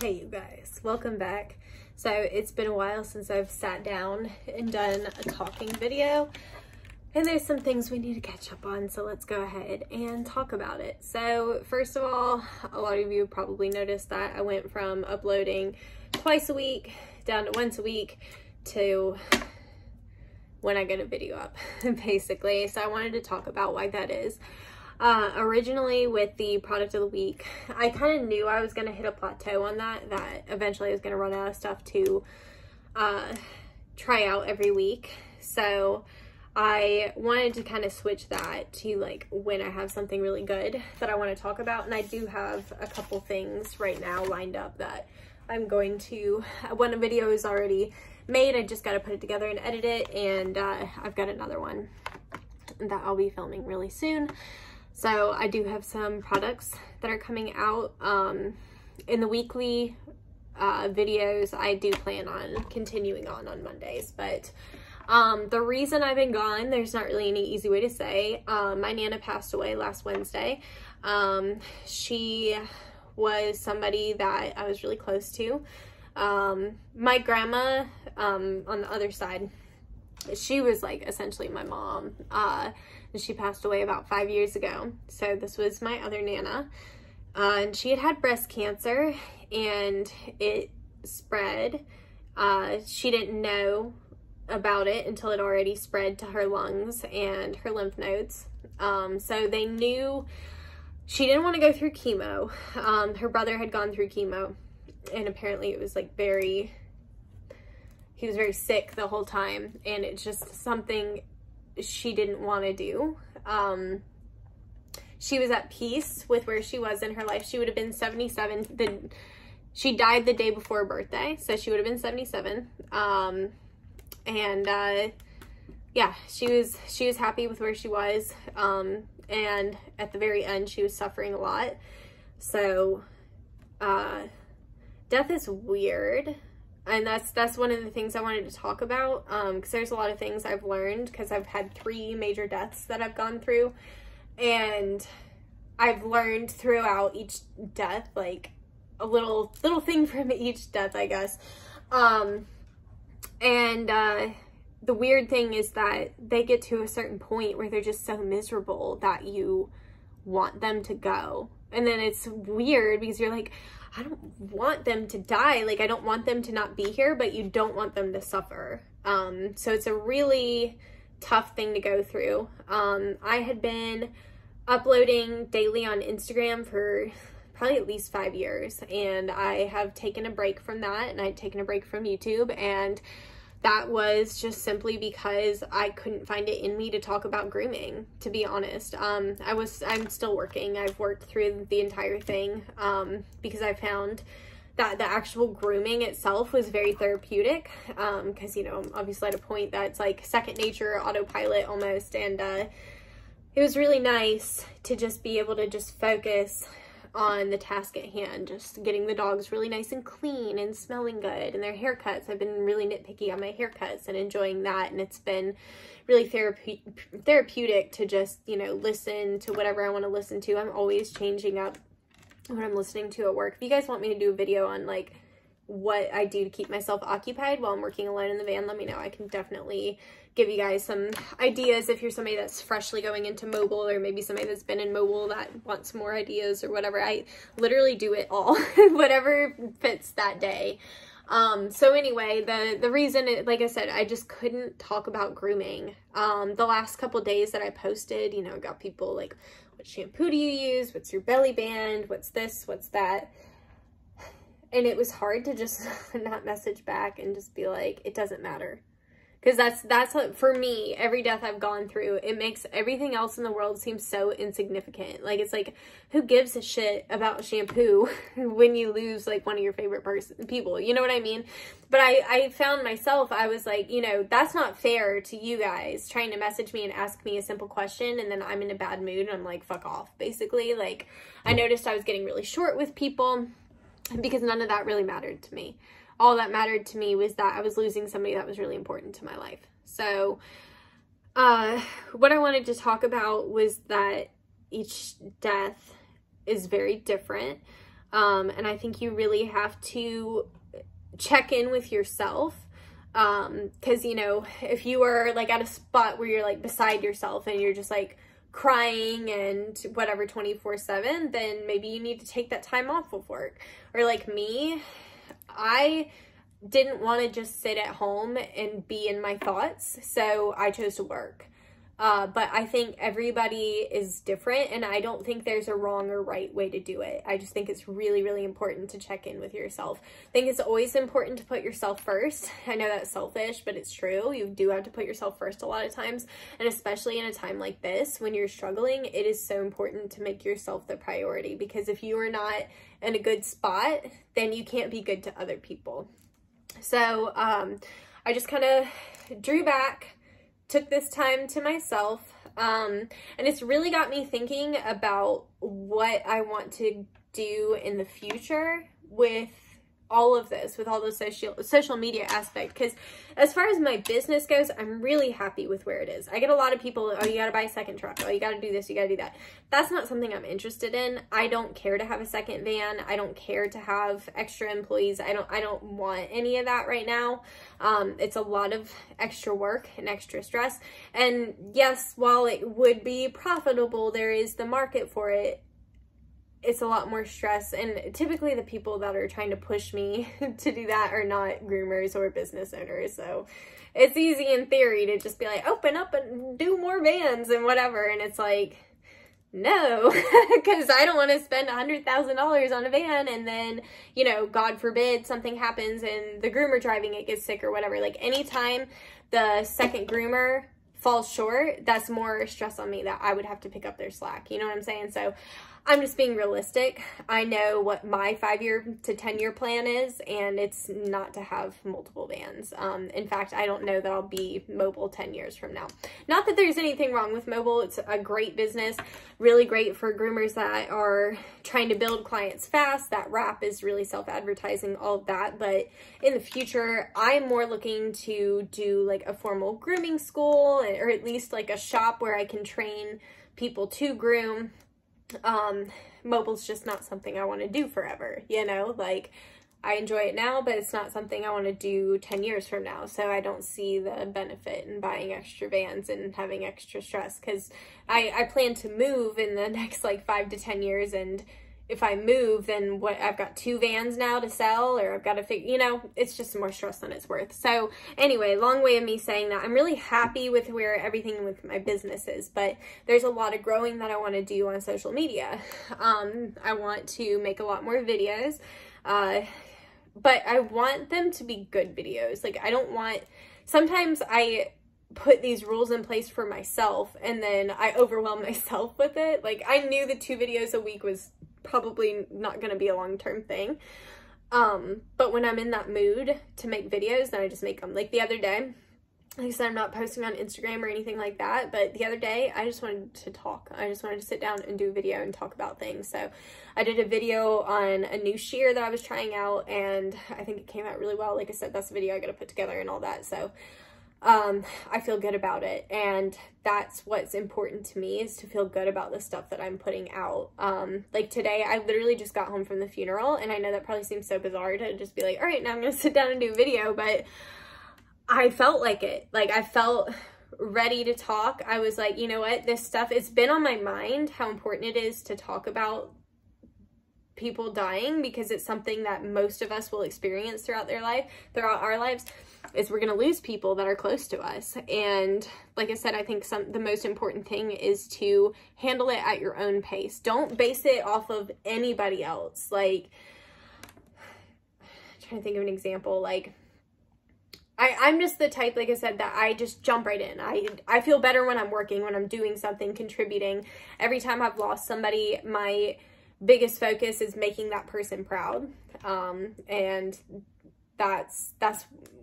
Hey you guys, welcome back. So it's been a while since I've sat down and done a talking video, and there's some things we need to catch up on, so let's go ahead and talk about it. So first of all, a lot of you probably noticed that I went from uploading twice a week down to once a week to when I get a video up, basically. So I wanted to talk about why that is. Originally with the product of the week, I kind of knew I was going to hit a plateau on that eventually I was going to run out of stuff to try out every week. So I wanted to kind of switch that to like when I have something really good that I want to talk about. And I do have a couple things right now lined up that I'm going to, when a video is already made, I just got to put it together and edit it. And I've got another one that I'll be filming really soon. So I do have some products that are coming out in the weekly videos. I do plan on continuing on Mondays, but the reason I've been gone, there's not really any easy way to say. My Nana passed away last Wednesday. She was somebody that I was really close to. My grandma on the other side, she was like essentially my mom. She passed away about 5 years ago. So this was my other Nana. And she had breast cancer and it spread. She didn't know about it until it already spread to her lungs and her lymph nodes. So they knew she didn't want to go through chemo. Her brother had gone through chemo and apparently it was like he was very sick the whole time, and it's just something she didn't want to do. She was at peace with where she was in her life. She would have been 77. She died the day before her birthday, so she would have been 77. Yeah, she was happy with where she was. And at the very end, she was suffering a lot. So, death is weird. And that's one of the things I wanted to talk about, because there's a lot of things I've learned, because I've had 3 major deaths that I've gone through, and I've learned throughout each death, like, a little thing from each death, I guess. The weird thing is that they get to a certain point where they're just so miserable that you want them to go. And then it's weird because you're like, I don't want them to die. Like, I don't want them to not be here, but you don't want them to suffer. So it's a really tough thing to go through. I had been uploading daily on Instagram for probably at least 5 years, and I have taken a break from that, and I'd taken a break from YouTube, and that was just simply because I couldn't find it in me to talk about grooming, to be honest. I'm still working. I've worked through the entire thing because I found that the actual grooming itself was very therapeutic, because, you know, I'm obviously at a point that's like second nature, autopilot almost, and it was really nice to just be able to just focus on the task at hand, just getting the dogs really nice and clean and smelling good, and their haircuts. I've been really nitpicky on my haircuts and enjoying that, and it's been really therapeutic to just, you know, listen to whatever I want to listen to. I'm always changing up what I'm listening to at work. If you guys want me to do a video on like what I do to keep myself occupied while I'm working alone in the van, let me know. I can definitely give you guys some ideas if you're somebody that's freshly going into mobile, or maybe somebody that's been in mobile that wants more ideas or whatever. I literally do it all, whatever fits that day. So anyway, the reason, like I said, I just couldn't talk about grooming. The last couple days that I posted, you know, got people like, what shampoo do you use? What's your belly band? What's this? What's that? And it was hard to just not message back and just be like, it doesn't matter. Because that's what, for me, every death I've gone through, it makes everything else in the world seem so insignificant. Like, it's like, who gives a shit about shampoo when you lose, like, one of your favorite people? You know what I mean? But I found myself, I was like, you know, that's not fair to you guys trying to message me and ask me a simple question, and then I'm in a bad mood, and I'm like, fuck off, basically. Like, I noticed I was getting really short with people because none of that really mattered to me. All that mattered to me was that I was losing somebody that was really important to my life. So, what I wanted to talk about was that each death is very different. And I think you really have to check in with yourself. Cause you know, if you are like at a spot where you're like beside yourself and you're just like crying and whatever 24/7, then maybe you need to take that time off of work. Or like me, I didn't want to just sit at home and be in my thoughts, so I chose to work. But I think everybody is different, and I don't think there's a wrong or right way to do it. I just think it's really, really important to check in with yourself. I think it's always important to put yourself first. I know that's selfish, but it's true. You do have to put yourself first a lot of times, and especially in a time like this, when you're struggling, it is so important to make yourself the priority, because if you are not in a good spot, then you can't be good to other people. So I just kind of drew back, took this time to myself, and it's really got me thinking about what I want to do in the future with all of this, with all the social media aspect. Because as far as my business goes, I'm really happy with where it is. I get a lot of people, oh, you got to buy a second truck. Oh, you got to do this, you got to do that. That's not something I'm interested in. I don't care to have a second van. I don't care to have extra employees. I don't want any of that right now. It's a lot of extra work and extra stress. And yes, while it would be profitable, there is the market for it. It's a lot more stress, and typically the people that are trying to push me to do that are not groomers or business owners. So it's easy in theory to just be like, open up and do more vans and whatever. And it's like, no, because I don't want to spend $100,000 on a van and then, you know, God forbid something happens and the groomer driving it gets sick or whatever. Like anytime the second groomer falls short, that's more stress on me that I would have to pick up their slack. You know what I'm saying? So I'm just being realistic. I know what my 5-year to 10-year plan is, and it's not to have multiple vans. In fact, I don't know that I'll be mobile 10 years from now. Not that there's anything wrong with mobile. It's a great business, really great for groomers that are trying to build clients fast. That wrap is really self-advertising, all of that. But in the future, I'm more looking to do like a formal grooming school, or at least like a shop where I can train people to groom. Mobile's just not something I want to do forever, you know, like I enjoy it now, but it's not something I want to do 10 years from now. So I don't see the benefit in buying extra vans and having extra stress, because I plan to move in the next like 5 to 10 years. And if I move, then what, I've got 2 vans now to sell, or I've got to figure, you know, it's just more stress than it's worth. So anyway, long way of me saying that I'm really happy with where everything with my business is, but there's a lot of growing that I want to do on social media. I want to make a lot more videos, but I want them to be good videos. Like I don't want, sometimes I put these rules in place for myself and then I overwhelm myself with it. Like I knew that 2 videos a week was probably not going to be a long-term thing. But when I'm in that mood to make videos, then I just make them. Like the other day, like I said, I'm not posting on Instagram or anything like that, but the other day I just wanted to talk. I just wanted to sit down and do a video and talk about things. So I did a video on a new shear that I was trying out, and I think it came out really well. Like I said, that's the video I got to put together and all that. So I feel good about it, and that's what's important to me, is to feel good about the stuff that I'm putting out. Like today, I literally just got home from the funeral, and I know that probably seems so bizarre to just be like, all right, now I'm gonna sit down and do a video, but I felt like it. Like I felt ready to talk. I was like, you know what, this stuff, it's been on my mind how important it is to talk about people dying, because it's something that most of us will experience throughout our lives, is we're going to lose people that are close to us. And like I said, I think the most important thing is to handle it at your own pace. Don't base it off of anybody else. Like, I'm trying to think of an example. Like, I'm just the type, like I said, that I just jump right in. I feel better when I'm working, when I'm doing something, contributing. Every time I've lost somebody, my biggest focus is making that person proud. And that's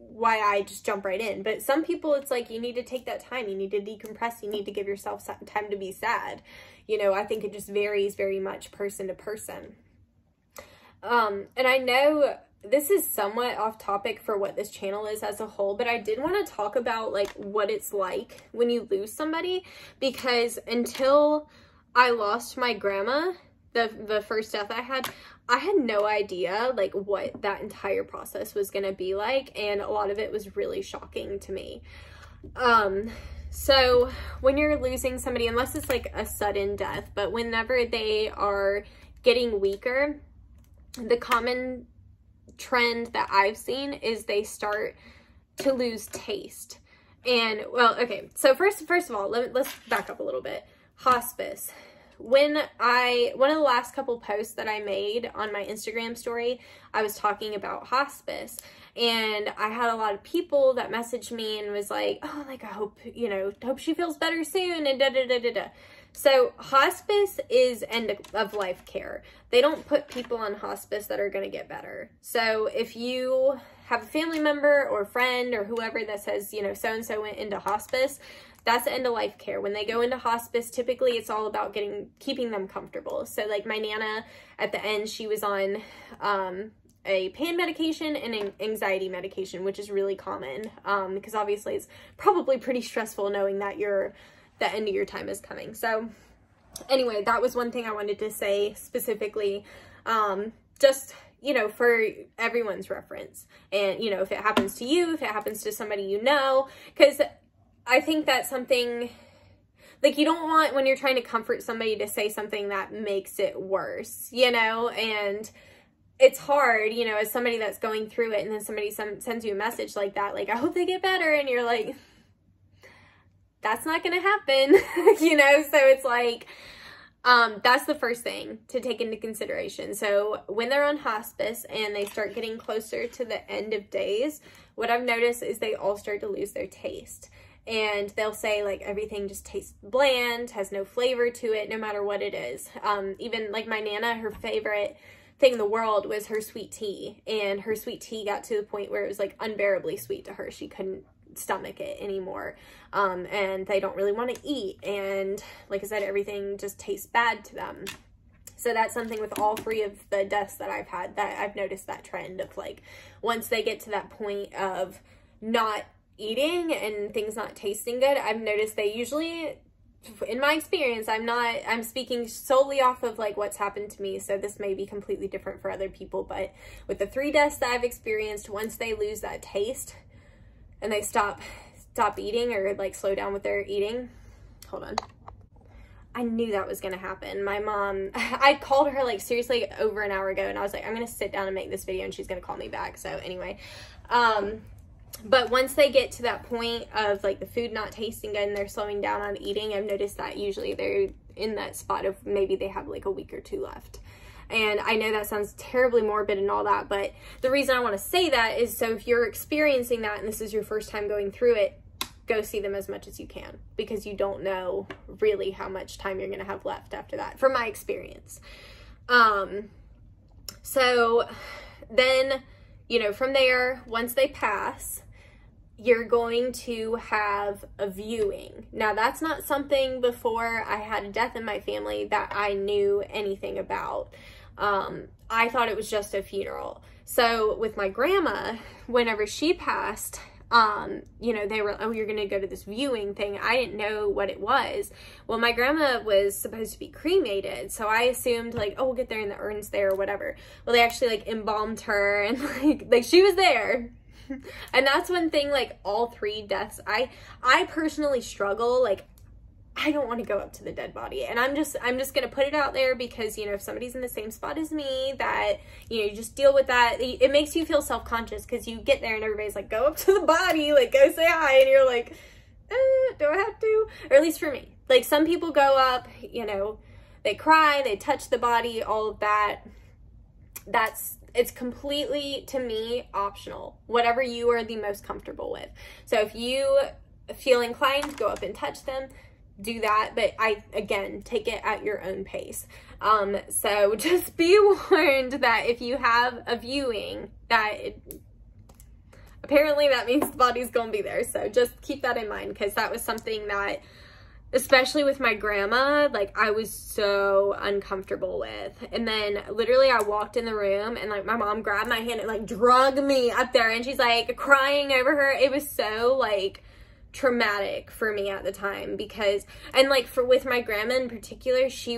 why I just jump right in. But some people, it's like, you need to take that time. You need to decompress. You need to give yourself time to be sad. You know, I think it just varies very much person to person. And I know this is somewhat off topic for what this channel is as a whole, but I did want to talk about like what it's like when you lose somebody, because until I lost my grandma, the first death I had, I had no idea like what that entire process was gonna be like, and a lot of it was really shocking to me. So when you're losing somebody, unless it's like a sudden death, but whenever they are getting weaker, the common trend that I've seen is they start to lose taste. And well, okay, so first of all, let's back up a little bit. Hospice. One of the last couple posts that I made on my Instagram story, I was talking about hospice, and I had a lot of people that messaged me and was like, oh, like, I hope, you know, hope she feels better soon, and da-da-da-da-da. So hospice is end of life care. They don't put people on hospice that are going to get better. So if you have a family member or friend or whoever that says, you know, so-and-so went into hospice, that's the end of life care. When they go into hospice, typically it's all about keeping them comfortable. So like my Nana at the end, she was on a pain medication and an anxiety medication, which is really common because obviously it's probably pretty stressful knowing that the end of your time is coming. So anyway, that was one thing I wanted to say specifically, just, you know, for everyone's reference. And, you know, if it happens to you, if it happens to somebody you know, because I think that's something, like, you don't want, when you're trying to comfort somebody, to say something that makes it worse, you know, and it's hard, you know, as somebody that's going through it, and then somebody sends you a message like that, like, I hope they get better, and you're like, that's not gonna happen, you know, so it's like, that's the first thing to take into consideration. So when they're on hospice and they start getting closer to the end of days, what I've noticed is they all start to lose their taste. And they'll say like everything just tastes bland, has no flavor to it, no matter what it is. Even like my Nana, her favorite thing in the world was her sweet tea. And her sweet tea got to the point where it was like unbearably sweet to her. She couldn't stomach it anymore. And they don't really want to eat. And like I said, everything just tastes bad to them. So that's something with all three of the deaths that I've had, that I've noticed that trend of like, once they get to that point of not eating and things not tasting good, I've noticed they usually, in my experience, I'm speaking solely off of like what's happened to me, so this may be completely different for other people, but with the 3 deaths that I've experienced, once they lose that taste and they stop eating or like slow down with their eating, hold on, I knew that was gonna happen. My mom, I called her like seriously over an hour ago, and I was like, I'm gonna sit down and make this video and she's gonna call me back. So anyway, but once they get to that point of like the food not tasting good and they're slowing down on eating, I've noticed that usually they're in that spot of maybe they have like a week or 2 left. And I know that sounds terribly morbid and all that, but the reason I want to say that is so if you're experiencing that and this is your first time going through it, go see them as much as you can, because you don't know really how much time you're going to have left after that, from my experience. So then, you know, from there, once they pass, you're going to have a viewing. Now, that's not something before I had a death in my family that I knew anything about. I thought it was just a funeral. So with my grandma, whenever she passed, you know, they were, oh, you're going to go to this viewing thing. I didn't know what it was. Well, my grandma was supposed to be cremated, so I assumed like, oh, we'll get there and the urn's there or whatever. Well, they actually like embalmed her and like she was there. And that's one thing, like all 3 deaths, I personally struggle, like I don't want to go up to the dead body, and I'm just gonna put it out there because, you know, if somebody's in the same spot as me, that, you know, you just deal with that. It makes you feel self-conscious because you get there and everybody's like, go up to the body, like go say hi, and you're like, do I have to? Or at least for me, like some people go up, you know, they cry, they touch the body, all of that. It's completely, to me, optional. Whatever you are the most comfortable with. So if you feel inclined to go up and touch them, do that. But again, take it at your own pace. So just be warned that if you have a viewing, apparently that means the body's gonna be there. So just keep that in mind, because that was something that, especially with my grandma, like I was so uncomfortable with. And then literally I walked in the room and like my mom grabbed my hand and like drug me up there, and she's like crying over her. It was so like traumatic for me at the time, because, and like with my grandma in particular, she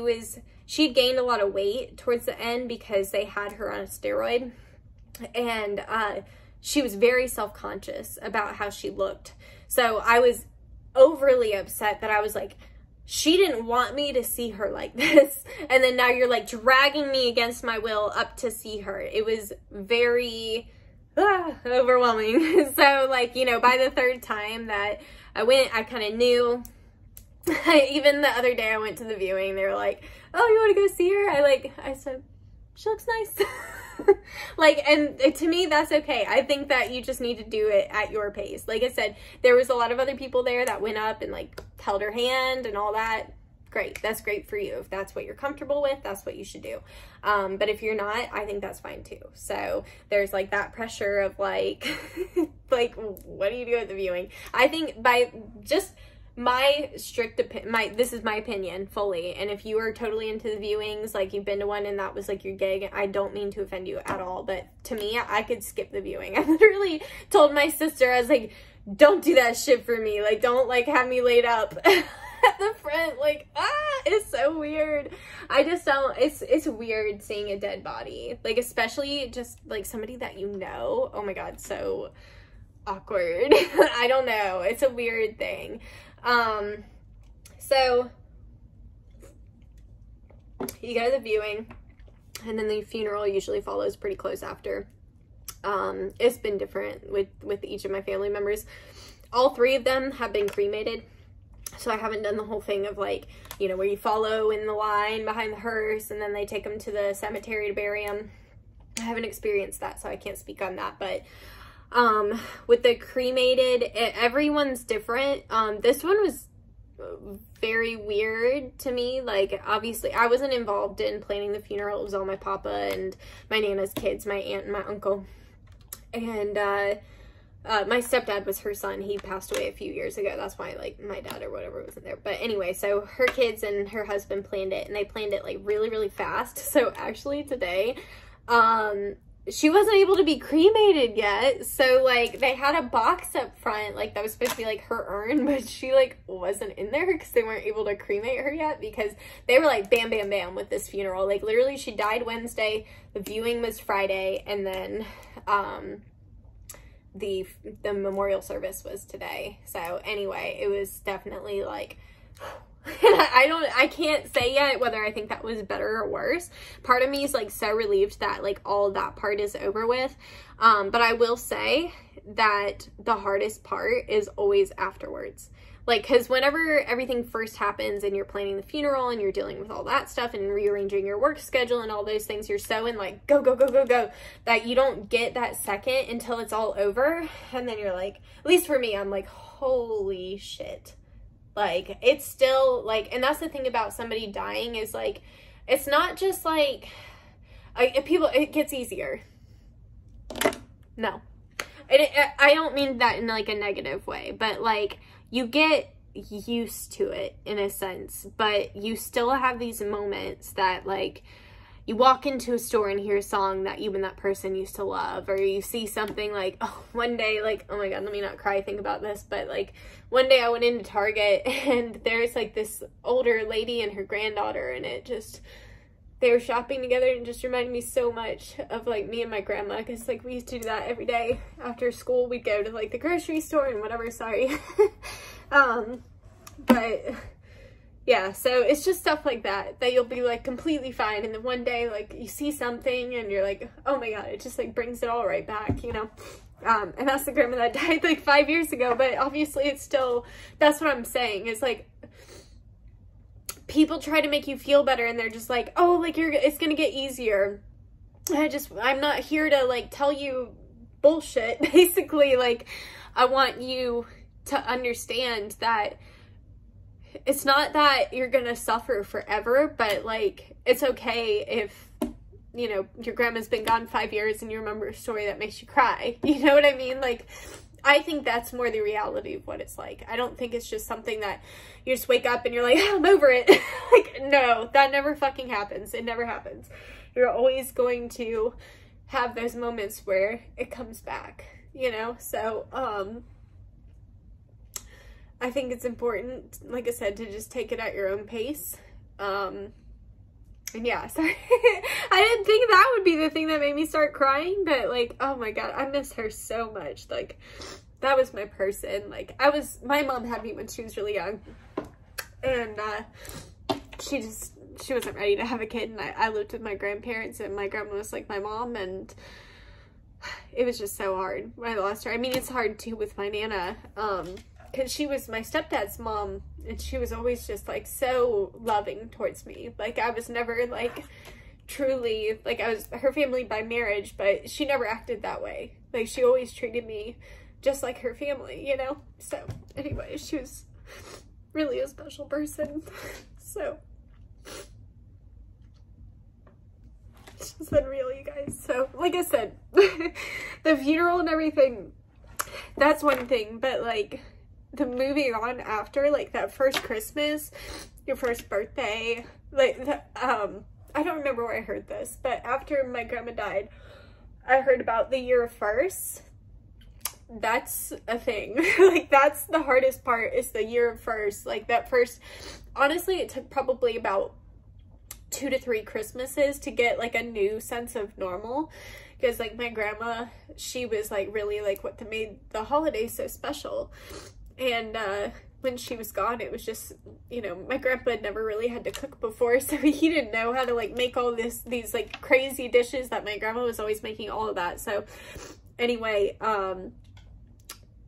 she'd gained a lot of weight towards the end because they had her on a steroid. And she was very self-conscious about how she looked. So I was overly upset that I was like, she didn't want me to see her like this. And then now you're like dragging me against my will up to see her. It was very overwhelming. So like, you know, by the third time that I went, I kind of knew. Even the other day I went to the viewing, they were like, oh, you want to go see her? I said, she looks nice. Like, and to me, that's okay. I think that you just need to do it at your pace. Like I said, there was a lot of other people there that went up and like held her hand and all that. Great. That's great for you. If that's what you're comfortable with, that's what you should do. But if you're not, I think that's fine too. So there's like that pressure of like, like, what do you do at the viewing? I think by just my strict this is my opinion fully, and if you are totally into the viewings, like you've been to one and that was like your gig, I don't mean to offend you at all, but to me, I could skip the viewing. I literally told my sister, I was like, don't do that shit for me, like don't like have me laid up at the front, like it's so weird. I just don't, it's weird seeing a dead body, like especially just like somebody that you know. Oh my god, so awkward. I don't know, it's a weird thing. So you go to the viewing and then the funeral usually follows pretty close after. It's been different with each of my family members. All three of them have been cremated. So I haven't done the whole thing of like, you know, where you follow in the line behind the hearse and then they take them to the cemetery to bury them. I haven't experienced that, so I can't speak on that, but with the cremated, everyone's different. This one was very weird to me. Like, obviously I wasn't involved in planning the funeral. It was all my papa and my nana's kids, my aunt and my uncle. And my stepdad was her son. He passed away a few years ago. That's why like my dad or whatever wasn't there. But anyway, so her kids and her husband planned it, and they planned it like really, really fast. So actually today, she wasn't able to be cremated yet. So like they had a box up front, like that was supposed to be like her urn, but she like wasn't in there because they weren't able to cremate her yet, because they were like bam, bam, bam with this funeral. Like literally she died Wednesday, the viewing was Friday, and then the memorial service was today. So anyway, it was definitely like I can't say yet whether I think that was better or worse. Part of me is like so relieved that like all of that part is over with. But I will say that the hardest part is always afterwards. Like, because whenever everything first happens and you're planning the funeral and you're dealing with all that stuff and rearranging your work schedule and all those things, you're so in like go, go, go, go, go, that you don't get that second until it's all over. And then you're like, at least for me, I'm like, holy shit. Like, it's still like, and that's the thing about somebody dying is like, it's not just like, it gets easier. No. I don't mean that in like a negative way, but like, you get used to it in a sense, but you still have these moments that like, you walk into a store and hear a song that you and that person used to love, or you see something like, oh, one day, like, oh my god, let me not cry think about this, but like, one day I went into Target and there's like this older lady and her granddaughter, and it just, they were shopping together, and it just reminded me so much of like me and my grandma, because like we used to do that every day after school. We'd go to like the grocery store and whatever, sorry. But yeah, so it's just stuff like that you'll be like completely fine, and then one day like you see something and you're like, oh my god, it just like brings it all right back, you know. And that's the grandma that died like 5 years ago, but obviously it's still, that's what I'm saying, is like, people try to make you feel better and they're just like, oh, like it's gonna get easier. I'm not here to like tell you bullshit, basically. Like, I want you to understand that it's not that you're gonna suffer forever, but like, it's okay if, you know, your grandma's been gone 5 years and you remember a story that makes you cry. You know what I mean? Like, I think that's more the reality of what it's like. I don't think it's just something that you just wake up and you're like, oh, I'm over it. Like, no, that never fucking happens. It never happens. You're always going to have those moments where it comes back, you know? So, I think it's important, like I said, to just take it at your own pace. And yeah, sorry. I didn't think that would be the thing that made me start crying, but like, oh my God, I miss her so much. Like, that was my person. Like, my mom had me when she was really young, and she wasn't ready to have a kid, and I lived with my grandparents, and my grandma was like my mom, and it was just so hard when I lost her. I mean, it's hard too with my Nana, because she was my stepdad's mom, and she was always just like so loving towards me. Like, I was never like truly, like, I was her family by marriage, but she never acted that way. Like, she always treated me just like her family, you know? So anyway, she was really a special person. So it's just unreal, you guys. So like I said, the funeral and everything, that's one thing, but like the moving on after, like that first Christmas, your first birthday, like I don't remember where I heard this, but after my grandma died, I heard about the year of firsts. That's a thing. Like, that's the hardest part, is the year of first. Like, that first, honestly, it took probably about 2 to 3 Christmases to get like a new sense of normal, because like my grandma, she was like really like what made the holidays so special. And when she was gone, it was just, you know, my grandpa had never really had to cook before, so he didn't know how to like make all these like crazy dishes that my grandma was always making, all of that. So anyway,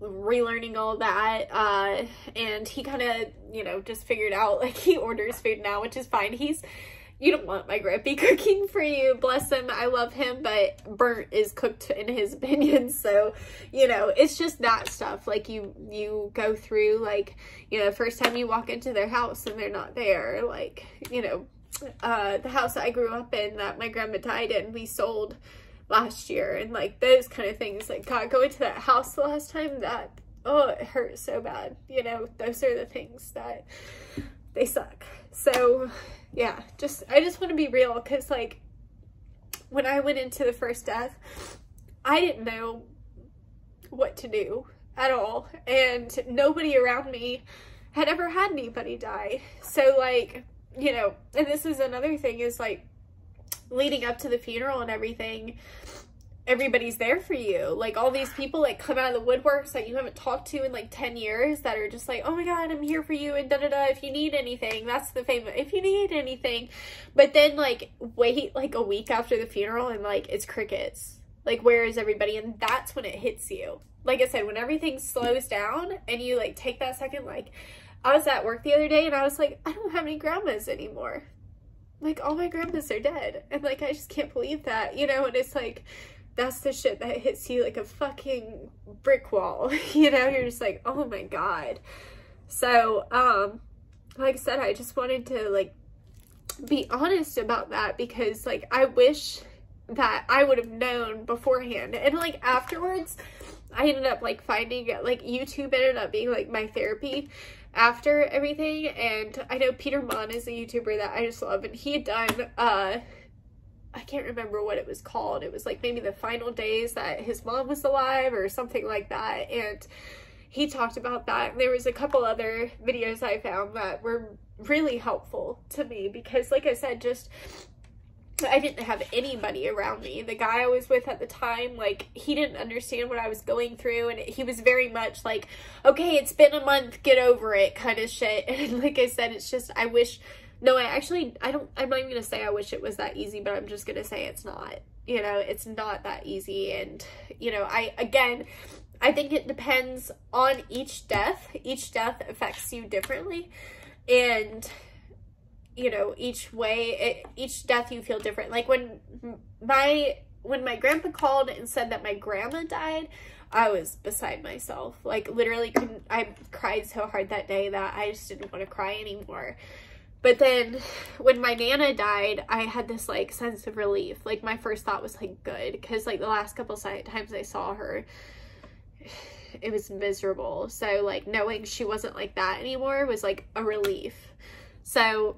relearning all that, and he kind of, you know, just figured out, like, he orders food now, which is fine. You don't want my grandpa cooking for you, bless him, I love him, but burnt is cooked in his opinion. So, you know, it's just that stuff. Like, you go through, like, you know, the first time you walk into their house and they're not there, like, you know, the house I grew up in that my grandma died in, we sold last year, and like those kind of things. Like, God, going to that house the last time, that, oh, it hurt so bad, you know. Those are the things that, they suck. So yeah, I just want to be real, because like when I went into the first death, I didn't know what to do at all, and nobody around me had ever had anybody die. So like, you know, and this is another thing, is like, leading up to the funeral and everything, everybody's there for you. Like, all these people like come out of the woodworks that you haven't talked to in like 10 years that are just like, oh my God, I'm here for you, and da-da-da, if you need anything. That's the famous, if you need anything. But then like wait like a week after the funeral, and like it's crickets. Like, where is everybody? And that's when it hits you. Like I said, when everything slows down and you like take that second. Like, I was at work the other day and I was like, I don't have any grandmas anymore. Like, all my grandmas are dead, and like, I just can't believe that, you know. And it's like, that's the shit that hits you like a fucking brick wall, you know. You're just like, oh my God. So like I said, I just wanted to like be honest about that, because like, I wish that I would have known beforehand. And like afterwards, I ended up like finding, like, YouTube ended up being like my therapy after everything. And I know Peter Mon is a YouTuber that I just love, and he had done I can't remember what it was called. It was like maybe the final days that his mom was alive or something like that, and he talked about that. And there was a couple other videos I found that were really helpful to me, because like I said, just I didn't have anybody around me. The guy I was with at the time, like, he didn't understand what I was going through, and he was very much like, okay, it's been a month, get over it, kind of shit. And like I said, it's just, I wish, no, I'm not even gonna say I wish it was that easy, but I'm just gonna say it's not. You know, it's not that easy. And, you know, I think it depends on each death. Each death affects you differently, and you know, each death you feel different. Like, when my grandpa called and said that my grandma died, I was beside myself. Like, literally I cried so hard that day that I just didn't want to cry anymore. But then when my Nana died, I had this like sense of relief. Like, my first thought was like, good, because like the last couple times I saw her, it was miserable. So like, knowing she wasn't like that anymore was like a relief. So,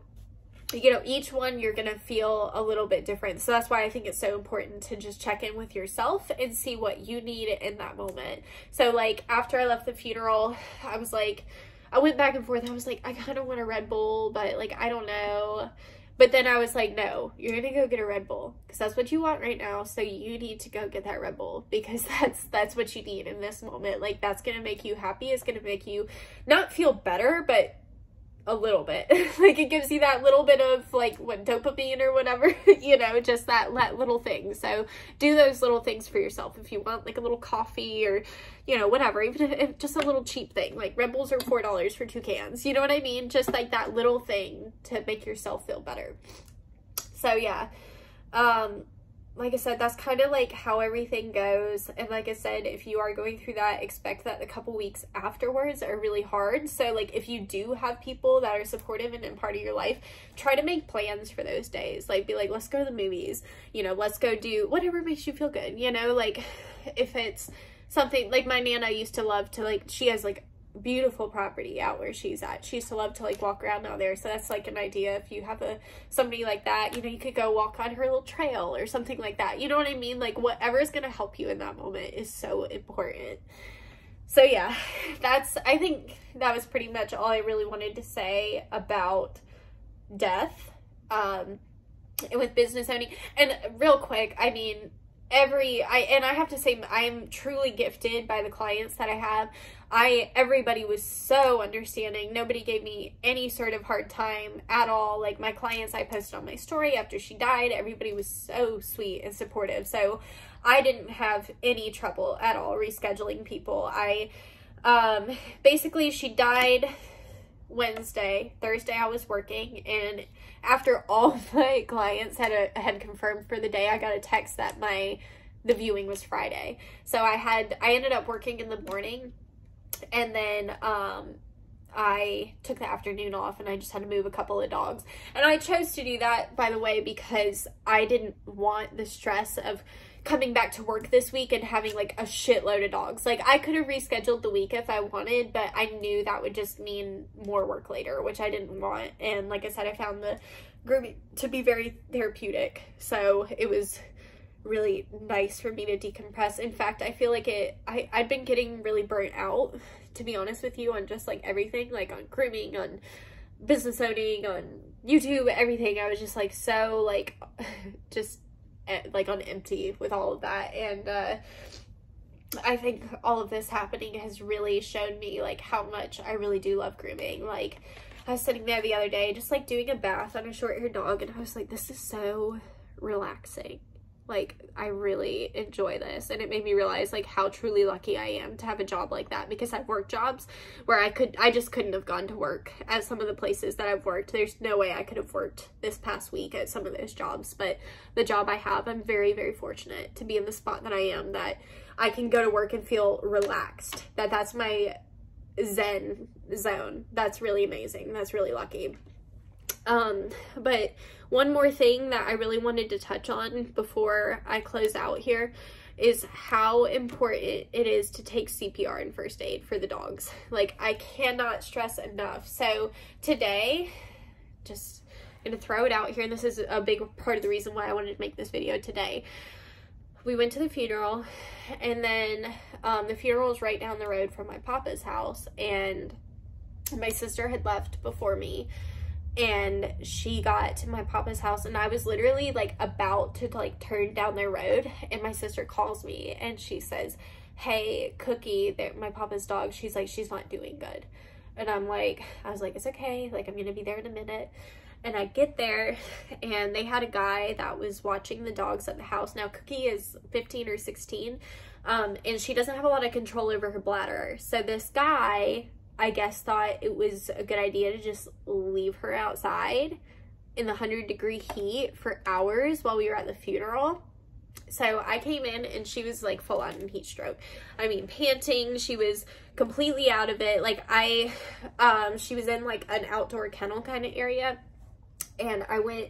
you know, each one you're gonna feel a little bit different. So that's why I think it's so important to just check in with yourself and see what you need in that moment. So like, after I left the funeral, I went back and forth. I was like, I kind of want a Red Bull, but like, I don't know. But then I was like, no, you're gonna go get a Red Bull because that's what you want right now. So you need to go get that Red Bull because that's what you need in this moment. Like, that's gonna make you happy. It's gonna make you not feel better, but a little bit. Like, it gives you that little bit of, like, what, dopamine or whatever, you know, just that little thing. So do those little things for yourself. If you want, like, a little coffee or, you know, whatever, even if just a little cheap thing, like Red Bulls are $4 for 2 cans, you know what I mean? Just like that little thing to make yourself feel better. So yeah, like I said, that's kind of like how everything goes. And like I said, if you are going through that, expect that the couple weeks afterwards are really hard. So like, if you do have people that are supportive and in part of your life, try to make plans for those days. Like, be like, let's go to the movies, you know, let's go do whatever makes you feel good, you know, like if it's something like my Nana used to love to, like, she has like beautiful property out where she's at. She used to love to like walk around out there. So that's like an idea. If you have somebody like that, you know, you could go walk on her little trail or something like that. You know what I mean? Like, whatever is going to help you in that moment is so important. So yeah, I think that was pretty much all I really wanted to say about death, and with business owning. And real quick, I mean, I have to say, I'm truly gifted by the clients that I have. Everybody was so understanding. Nobody gave me any sort of hard time at all. Like, my clients I posted on my story after she died, everybody was so sweet and supportive. So I didn't have any trouble at all rescheduling people. Basically, she died Wednesday. Thursday I was working, and after all my clients had confirmed for the day, I got a text that the viewing was Friday. So I ended up working in the morning, and then I took the afternoon off, and I just had to move a couple of dogs. And I chose to do that, by the way, because I didn't want the stress of coming back to work this week and having like a shitload of dogs. Like, I could have rescheduled the week if I wanted, but I knew that would just mean more work later, which I didn't want. And like I said, I found the grooming to be very therapeutic. So it was really nice for me to decompress. In fact, I feel like I'd been getting really burnt out, to be honest with you, on just like everything, like on grooming, on business owning, on YouTube, everything. I was just like so like just like on empty with all of that. And I think all of this happening has really shown me like how much I really do love grooming. Like, I was sitting there the other day just like doing a bath on a short-haired dog, and I was like, this is so relaxing. Like, I really enjoy this. And it made me realize like how truly lucky I am to have a job like that, because I've worked jobs where I just couldn't have gone to work at some of the places that I've worked. There's no way I could have worked this past week at some of those jobs, but the job I have, I'm very, very fortunate to be in the spot that I am, that I can go to work and feel relaxed. That's my Zen zone. That's really amazing. That's really lucky. But one more thing that I really wanted to touch on before I close out here is how important it is to take CPR and first aid for the dogs. Like, I cannot stress enough. So today, just gonna throw it out here, and this is a big part of the reason why I wanted to make this video today. We went to the funeral, and then the funeral is right down the road from my papa's house, and my sister had left before me, and she got to my papa's house, and I was literally like about to like turn down the road, and my sister calls me and she says, hey, Cookie, my papa's dog, she's like, she's not doing good. And I was like, it's okay, like, I'm gonna be there in a minute. And I get there, and they had a guy that was watching the dogs at the house. Now, Cookie is 15 or 16, and she doesn't have a lot of control over her bladder. So this guy, I guess, thought it was a good idea to just leave her outside in the 100-degree heat for hours while we were at the funeral. So I came in, and she was like full on heat stroke. I mean, panting. She was completely out of it. Like, she was in like an outdoor kennel kind of area, and I went,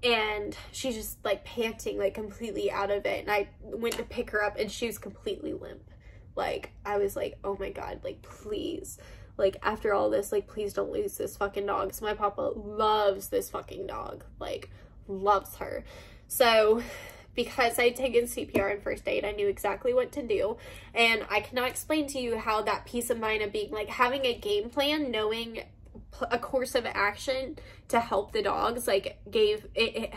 and she's just like panting, like completely out of it. And I went to pick her up, and she was completely limp. Like, I was like, oh my God, like, please, like, after all this, like, please don't lose this fucking dog. So my papa loves this fucking dog, like, loves her. So because I'd taken CPR and first aid, I knew exactly what to do. And I cannot explain to you how that peace of mind of being like, having a game plan, knowing a course of action to help the dogs, like, it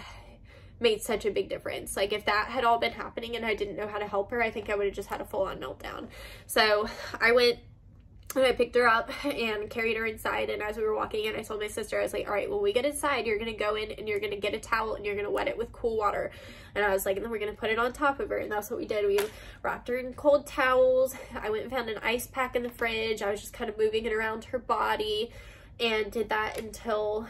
made such a big difference. Like, if that had all been happening and I didn't know how to help her, I think I would have just had a full-on meltdown. So I went and I picked her up and carried her inside, and as we were walking in, I told my sister, I was like, all right, when we get inside, you're gonna go in and you're gonna get a towel and you're gonna wet it with cool water. And I was like, and then we're gonna put it on top of her. And that's what we did. We wrapped her in cold towels. I went and found an ice pack in the fridge. I was just kind of moving it around her body and did that until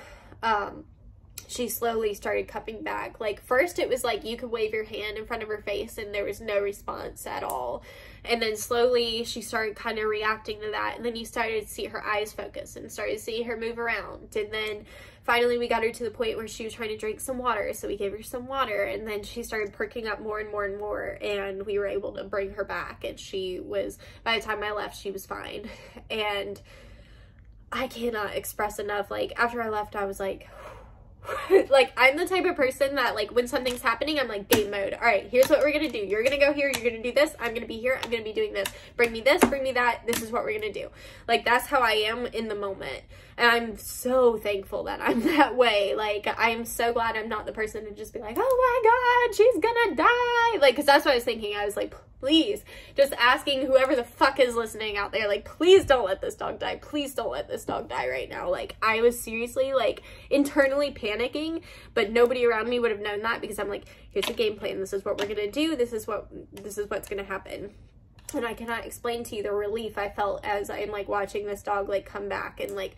she slowly started coming back. Like, first it was like you could wave your hand in front of her face and there was no response at all. And then slowly she started kind of reacting to that. And then you started to see her eyes focus and started to see her move around. And then finally we got her to the point where she was trying to drink some water. So we gave her some water, and then she started perking up more and more and more. And we were able to bring her back. And she was, by the time I left, she was fine. And I cannot express enough. Like, after I left, I was like, like, I'm the type of person that, like, when something's happening, I'm like, game mode. All right, here's what we're gonna do. You're gonna go here, you're gonna do this, I'm gonna be here, I'm gonna be doing this. Bring me this, bring me that, this is what we're gonna do. Like, that's how I am in the moment. And I'm so thankful that I'm that way. Like, I'm so glad I'm not the person to just be like, oh my God, she's gonna die. Like, because that's what I was thinking. I was like, please, just asking whoever the fuck is listening out there, like, please don't let this dog die. Please don't let this dog die right now. Like, I was seriously, like, internally panicking, but nobody around me would have known that, because I'm like, here's the game plan. This is what we're gonna do. This is what's gonna happen. And I cannot explain to you the relief I felt as I'm, like, watching this dog, like, come back and, like,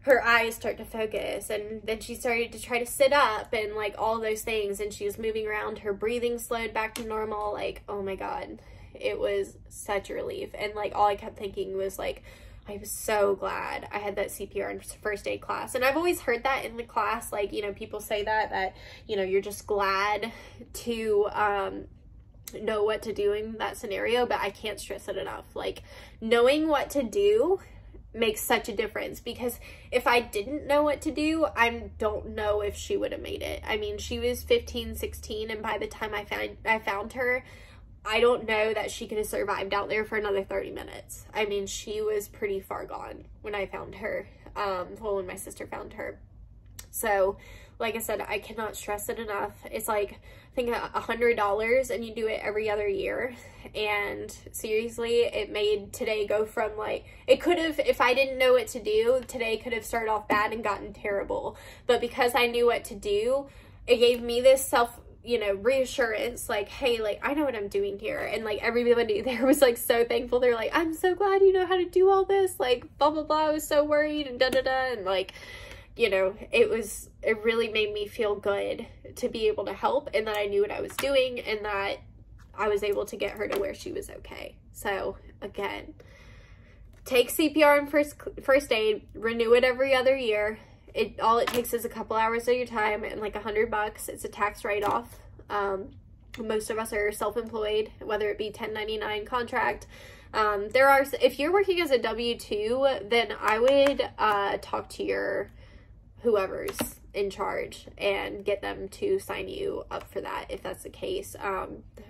her eyes start to focus, and then she started to try to sit up and, like, all those things, and she was moving around. Her breathing slowed back to normal. Like, oh my God, it was such a relief. And, like, all I kept thinking was, like, I was so glad I had that CPR and first aid class. And I've always heard that in the class, like, you know, people say that, you know, you're just glad to know what to do in that scenario, but I can't stress it enough. Like, knowing what to do makes such a difference, because if I didn't know what to do, I don't know if she would have made it. I mean, she was 15, 16, and by the time I found her, I don't know that she could have survived out there for another 30 minutes. I mean, she was pretty far gone when I found her, well, when my sister found her. So, like I said, I cannot stress it enough. It's like, I think $100, and you do it every other year. And seriously, it made today go from, like, it could have, if I didn't know what to do, today could have started off bad and gotten terrible. But because I knew what to do, it gave me this self, you know, reassurance, like, hey, like, I know what I'm doing here. And, like, everybody there was, like, so thankful. They're like, I'm so glad you know how to do all this, like, blah blah blah, I was so worried, and da da da. And, like, you know, it really made me feel good to be able to help, and that I knew what I was doing, and that I was able to get her to where she was okay. So again, take CPR and first aid, renew it every other year. All it takes is a couple hours of your time and like $100. It's a tax write-off. Most of us are self-employed, whether it be 1099 contract. If you're working as a W-2, then I would talk to your whoever's in charge and get them to sign you up for that, if that's the case.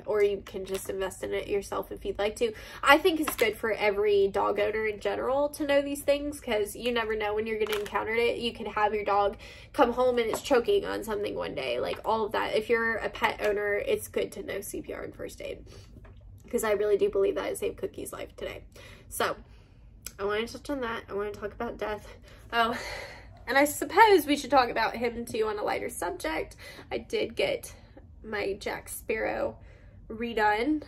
Or you can just invest in it yourself if you'd like to. I think it's good for every dog owner in general to know these things, because you never know when you're going to encounter it. You could have your dog come home and it's choking on something one day, like all of that. If you're a pet owner, it's good to know CPR and first aid, because I really do believe that it saved Cookie's life today. So I want to touch on that. I want to talk about death. Oh, and I suppose we should talk about him too on a lighter subject. I did get my Jack Sparrow redone.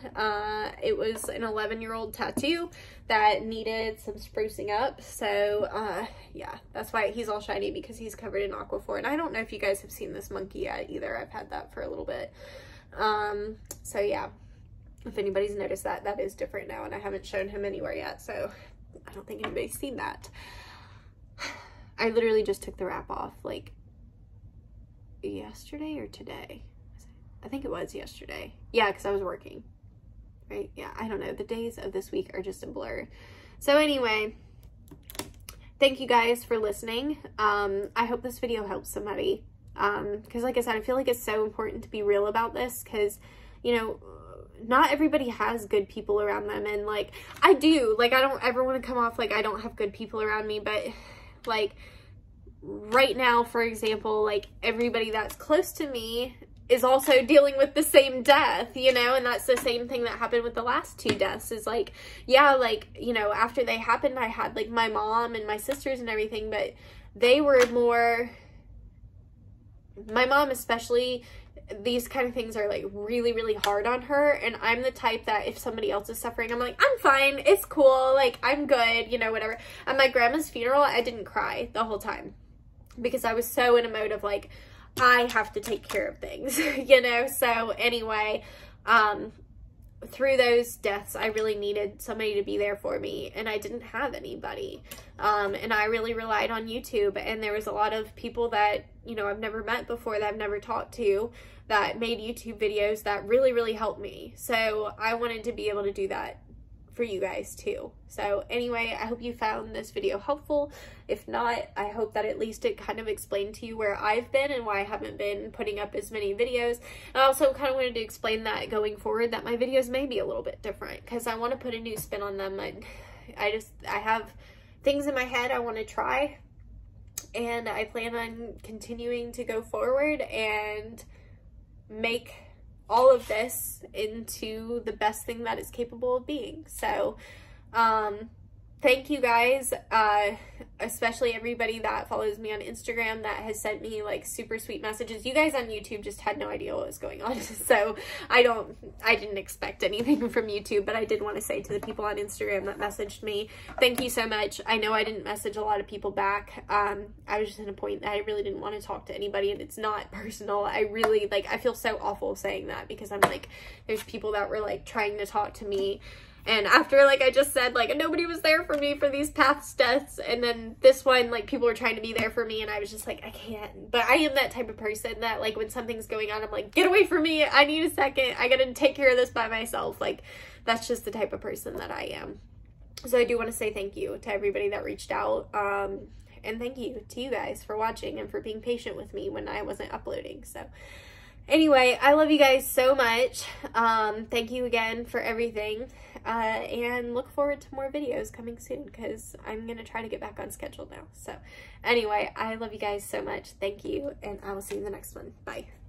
It was an 11-year-old tattoo that needed some sprucing up. So yeah, that's why he's all shiny, because he's covered in Aquaphor. And I don't know if you guys have seen this monkey yet either. I've had that for a little bit. So yeah, if anybody's noticed that, that is different now, and I haven't shown him anywhere yet. So I don't think anybody's seen that. I literally just took the wrap off like yesterday or today. I think it was yesterday. Yeah, because I was working. Right? Yeah, I don't know. The days of this week are just a blur. So anyway, thank you guys for listening. I hope this video helps somebody. Because like I said, I feel like it's so important to be real about this, because, you know, not everybody has good people around them. And like, I do. Like, I don't ever want to come off like I don't have good people around me, but like, right now, for example, like everybody that's close to me is also dealing with the same death, you know, and that's the same thing that happened with the last 2 deaths is like, yeah, like, you know, after they happened, I had like my mom and my sisters and everything, but they were more, my mom especially, these kind of things are like really, really hard on her. And I'm the type that if somebody else is suffering, I'm like, I'm fine. It's cool. Like, I'm good, you know, whatever. At my grandma's funeral, I didn't cry the whole time because I was so in a mode of like, I have to take care of things, you know? So anyway, through those deaths, I really needed somebody to be there for me, and I didn't have anybody. And I really relied on YouTube, and there was a lot of people that, you know, I've never met before, that I've never talked to, that made YouTube videos that really, really helped me. So I wanted to be able to do that for you guys too. So anyway, I hope you found this video helpful. If not, I hope that at least it kind of explained to you where I've been and why I haven't been putting up as many videos. I also kind of wanted to explain that going forward, that my videos may be a little bit different because I want to put a new spin on them. I have things in my head I want to try, and I plan on continuing to go forward and make all of this into the best thing that it's capable of being. So thank you guys, especially everybody that follows me on Instagram that has sent me like super sweet messages. You guys on YouTube just had no idea what was going on, so I didn't expect anything from YouTube, but I did want to say to the people on Instagram that messaged me, thank you so much. I know I didn't message a lot of people back. I was just in a point that I really didn't want to talk to anybody, and it's not personal. I really, like, I feel so awful saying that because I'm like, there's people that were like trying to talk to me, and after, like I just said, like, nobody was there for me for these past deaths, and then this one, like, people were trying to be there for me, and I was just like, I can't. But I am that type of person that, like, when something's going on, I'm like, get away from me, I need a second, I gotta take care of this by myself. Like, that's just the type of person that I am. So I do want to say thank you to everybody that reached out, and thank you to you guys for watching and for being patient with me when I wasn't uploading. So anyway, I love you guys so much. Thank you again for everything. And look forward to more videos coming soon because I'm going to try to get back on schedule now. So anyway, I love you guys so much. Thank you, and I will see you in the next one. Bye.